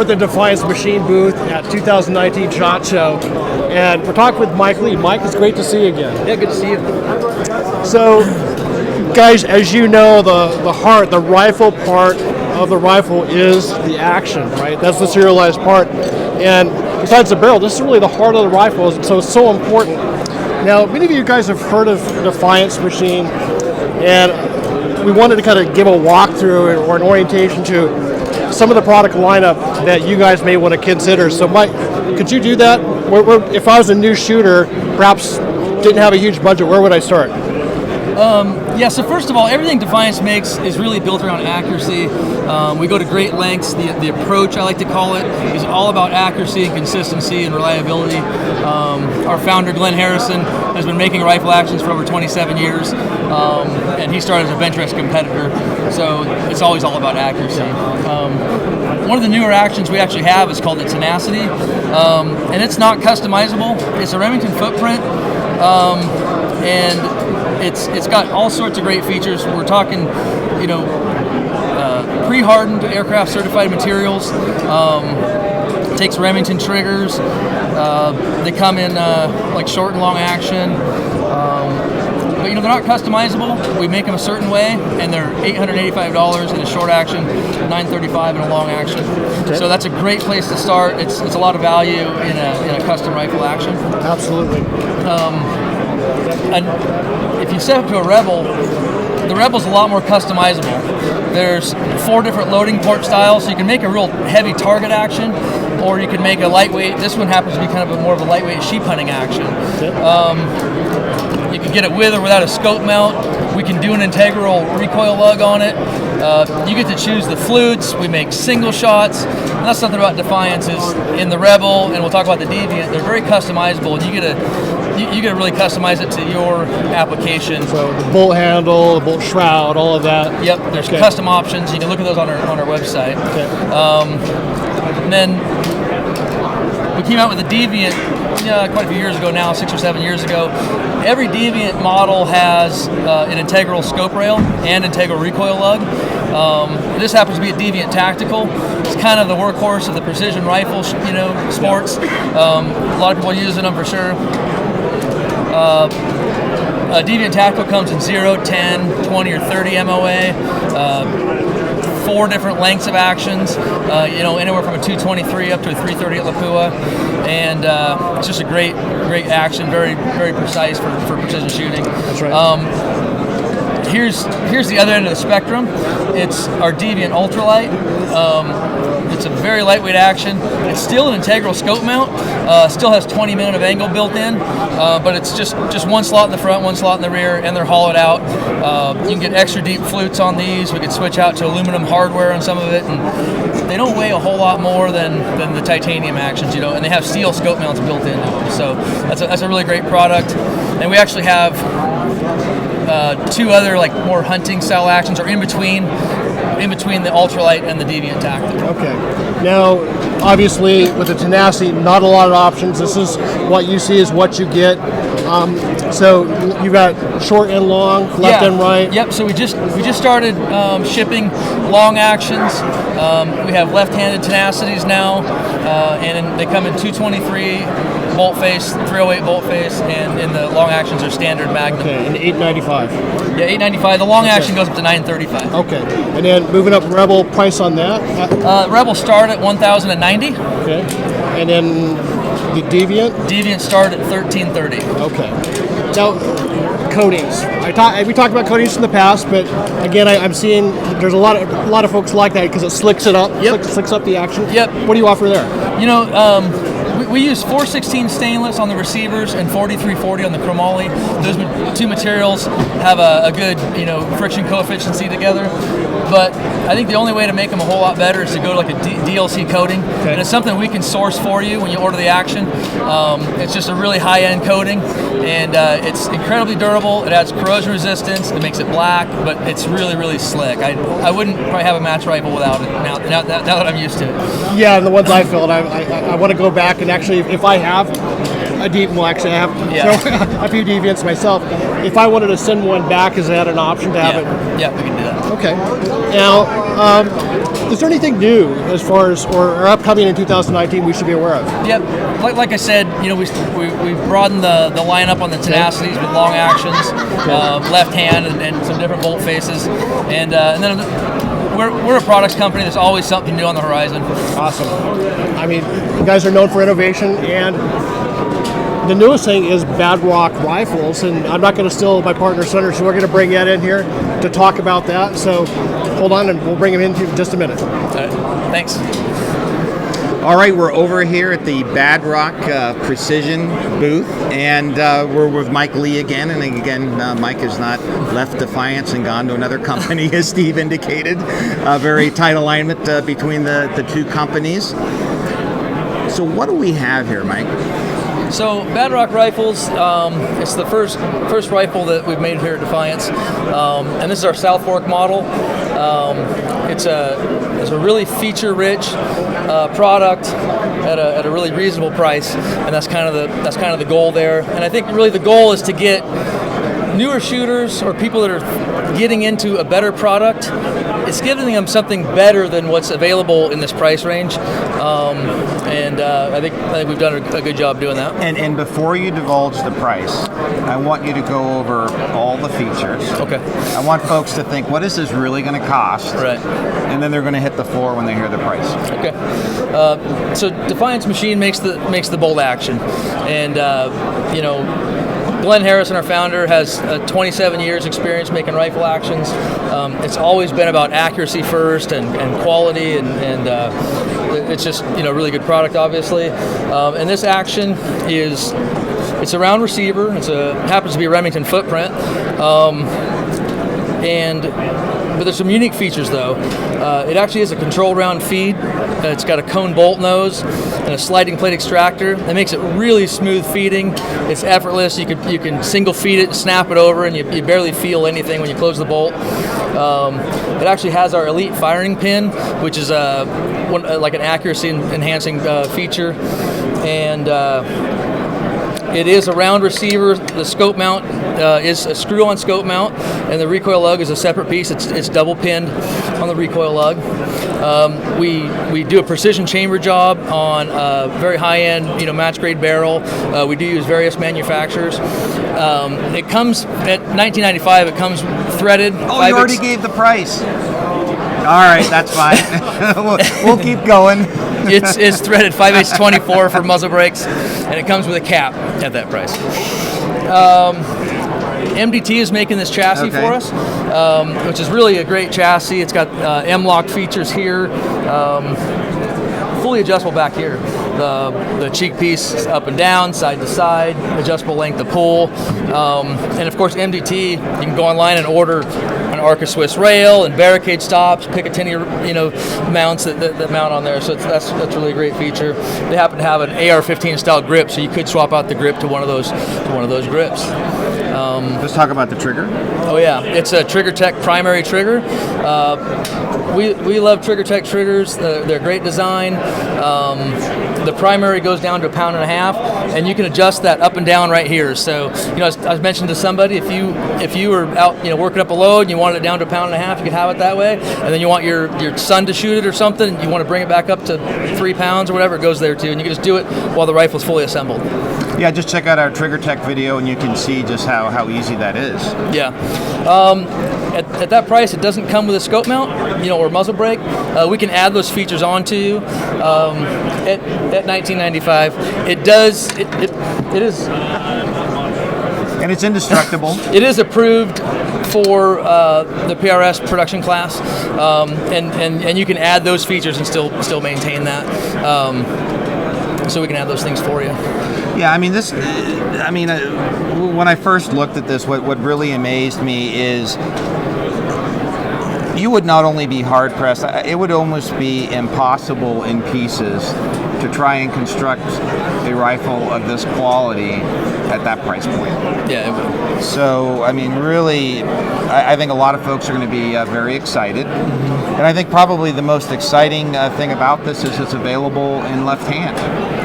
We're at the Defiance machine booth at 2019 SHOT Show, and we're talking with Mike Lee. Mike, it's great to see you again. Yeah, good to see you. So, guys, as you know, the heart, the rifle part of the rifle is the action, right? That's the serialized part. And besides the barrel, this is really the heart of the rifle, so it's so important. Now, many of you guys have heard of Defiance machine, and we wanted to kind of give a walkthrough or an orientation to some of the product lineup that you guys may want to consider. So, Mike, could you do that? If I was a new shooter, perhaps didn't have a huge budget, where would I start? Yeah, so first of all, everything Defiance makes is really built around accuracy. We go to great lengths. The approach, I like to call it, is all about accuracy and consistency and reliability. Our founder, Glenn Harrison, has been making rifle actions for over 27 years, and he started as a Ventrex competitor, so it's always all about accuracy. One of the newer actions we actually have is called the Tenacity, and it's not customizable. It's a Remington footprint, and it's got all sorts of great features. We're talking, pre-hardened aircraft certified materials. Takes Remington triggers. They come in like short and long action. But they're not customizable. We make them a certain way, and they're $885 in a short action, $935 in a long action. Okay. So that's a great place to start. It's a lot of value in a custom rifle action. Absolutely. And if you set up to a Rebel, the Rebel's a lot more customizable. There's 4 different loading port styles, so you can make a real heavy target action, or you can make a lightweight. This one happens to be kind of more of a lightweight sheep hunting action. Okay. You can get it with or without a scope mount. We can do an integral recoil lug on it. You get to choose the flutes. We make single shots. And that's something about Defiance is in the Rebel, and we'll talk about the Deviant. They're very customizable, and you get to really customize it to your application. So the bolt handle, the bolt shroud, all of that. Yep, there's custom options. You can look at those on our website. Okay. And then we came out with the Deviant quite a few years ago now, 6 or 7 years ago. Every Deviant model has an integral scope rail and integral recoil lug. This happens to be a Deviant Tactical. It's kind of the workhorse of the precision rifle, sports. A lot of people are using them for sure. Deviant Tactical comes in 0, 10, 20, or 30 MOA. 4 different lengths of actions, anywhere from a 223 up to a 330 at Lapua, and it's just a great action, very very precise for precision shooting. That's right. Here's the other end of the spectrum. It's our Deviant Ultralight. It's a very lightweight action. It's still an integral scope mount. Still has 20 minute of angle built in, but it's just one slot in the front, one slot in the rear, and they're hollowed out. You can get extra deep flutes on these. We could switch out to aluminum hardware on some of it, and they don't weigh a whole lot more than the titanium actions, and they have steel scope mounts built into them. So that's a really great product. And we actually have 2 other more hunting style actions, or in between the Ultralight and the Deviant Tactical. Okay. Now, obviously, with the Tenacity, not a lot of options. This is what you see is what you get. So you got short and long, left and right. Yep. So we just started shipping long actions. We have left-handed Tenacities now, and they come in 223 bolt face, 308 bolt face, and in the long actions are standard Magnum. Okay, and $895. Yeah, $895. The long action goes up to $935. Okay, and then moving up Rebel, price on that? Rebel start at $1,090. Okay, and then the Deviant? Deviant start at $1,330. Okay. Now, coatings. We talked about coatings in the past, but again, I'm seeing there's a lot of folks like that because it slicks it up. Yep. Slicks up the action. Yep. What do you offer there? We use 416 stainless on the receivers and 4340 on the chromoly. Those 2 materials have a good, friction coefficient together. But I think the only way to make them a whole lot better is to go to a DLC coating. Okay. And it's something we can source for you when you order the action. It's just a really high-end coating, and it's incredibly durable. It adds corrosion resistance. It makes it black, but it's really, really slick. I wouldn't probably have a match rifle without it now that I'm used to it. Yeah, and the ones I filled, I want to go back and actually, if I have a I have a few Deviants myself. If I wanted to send one back, is that an option to have it? Yeah, we can do that. Okay. Now, Is there anything new as far as or upcoming in 2019 we should be aware of? Yep. Like I said, we broadened the lineup on the tenacities with long actions, left hand, and some different bolt faces, and then we're a products company. There's always something new on the horizon. Awesome. I mean, you guys are known for innovation, and the newest thing is BadRock rifles, and I'm not going to steal my partner's thunder, so we're going to bring Ed in here to talk about that. So hold on, and we'll bring him in just a minute. All right. Thanks. All right, we're over here at the BadRock Precision booth, and we're with Mike Lee again. And again, Mike has not left Defiance and gone to another company, as Steve indicated. Very tight alignment between the two companies. So what do we have here, Mike? So BadRock rifles, it's the first rifle that we've made here at Defiance, and this is our South Fork model. It's a really feature-rich product at a really reasonable price, and that's kind of the goal there. And I think really the goal is to get newer shooters or people that are getting into a better product. It's giving them something better than what's available in this price range, and I think we've done a good job doing that. And before you divulge the price, I want you to go over all the features. Okay. I want folks to think, what is this really going to cost? Right. And then they're going to hit the floor when they hear the price. Okay. So Defiance machine makes the bolt action, and Glenn Harrison, our founder, has 27 years experience making rifle actions. It's always been about accuracy first and quality, and it's just really good product, obviously. And this action it's a round receiver. Happens to be a Remington footprint, but there's some unique features though. It actually is a controlled round feed. It's got a cone bolt nose and a sliding plate extractor. That makes it really smooth feeding. It's effortless. You can single feed it, snap it over, and you barely feel anything when you close the bolt. It actually has our elite firing pin, which is like an accuracy enhancing feature, and it is a round receiver. The scope mount is a screw-on scope mount, and the recoil lug is a separate piece. It's double pinned on the recoil lug. We do a precision chamber job on a very high-end, match grade barrel. We do use various manufacturers. It comes at $19.95. It comes threaded. Oh, you already gave the price. All right, that's fine. we'll keep going. It's threaded 5/8 24 for muzzle brakes, and it comes with a cap at that price. MDT is making this chassis for us, which is really a great chassis. It's got M-lock features here, fully adjustable back here. The cheek piece up and down, side to side, adjustable length of pull, and of course MDT. You can go online and order an Arca Swiss rail and barricade stops, Picatinny, mounts that mount on there. So that's really a great feature. They happen to have an AR-15 style grip, so you could swap out the grip to one of those grips. Let's talk about the trigger. Oh yeah, it's a Trigger Tech primary trigger. We love Trigger Tech triggers. They're great design. The primary goes down to 1.5 pounds, and you can adjust that up and down right here. So, as I mentioned to somebody, if you were out, working up a load and you wanted it down to 1.5 pounds, you could have it that way. And then you want your son to shoot it or something, you want to bring it back up to 3 pounds or whatever, it goes there too. And you can just do it while the rifle's fully assembled. Yeah, just check out our Trigger Tech video, and you can see just how easy that is. Yeah. At that price, it doesn't come with a scope mount, or muzzle brake. We can add those features onto you at $19.95. It does. It is. And it's indestructible. It is approved for the PRS production class, and you can add those features and still maintain that. So we can add those things for you. Yeah, when I first looked at this, what really amazed me is you would not only be hard pressed, it would almost be impossible in pieces to try and construct a rifle of this quality at that price point. Yeah, it would. So, really, I think a lot of folks are going to be very excited. And I think probably the most exciting thing about this is it's available in left hand.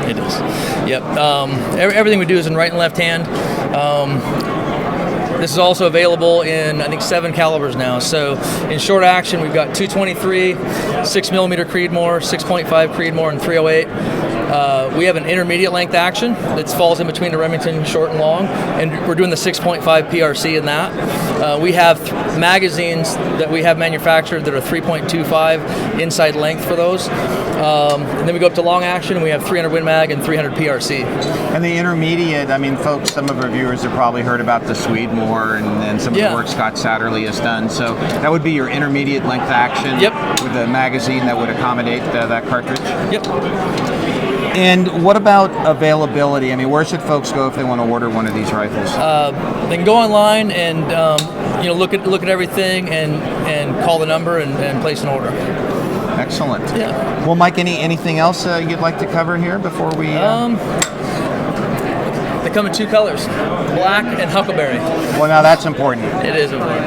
It is. Yep. Everything we do is in right and left hand. This is also available in, I think, 7 calibers now. So in short action, we've got 223, 6mm Creedmoor, 6.5 Creedmoor, and 308. We have an intermediate length action that falls in between the Remington short and long, and we're doing the 6.5 PRC in that. We have magazines that we have manufactured that are 3.25 inside length for those. And then we go up to long action, and we have 300 Win Mag and 300 PRC. And the intermediate, I mean, folks, some of our viewers have probably heard about the Swedemore and some of the work Scott Satterley has done. So that would be your intermediate length action with a magazine that would accommodate that cartridge? Yep. And what about availability? I mean, where should folks go if they want to order one of these rifles? They can go online and look at everything and call the number and place an order. Excellent. Yeah. Well, Mike, anything else you'd like to cover here before we? They come in 2 colors, black and huckleberry. Well, now that's important. It is important.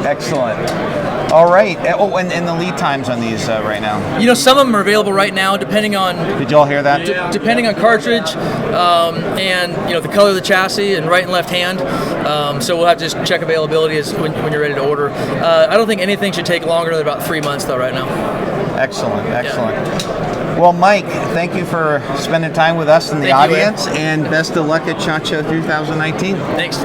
Excellent. All right. Oh, and the lead times on these right now? You know, some of them are available right now, depending on. Did y'all hear that? Depending on cartridge, and the color of the chassis and right and left hand. So we'll have to just check availability as when you're ready to order. I don't think anything should take longer than about 3 months though right now. Excellent. Well, Mike, thank you for spending time with us and the audience, and best of luck at SHOT Show 2019. Thanks.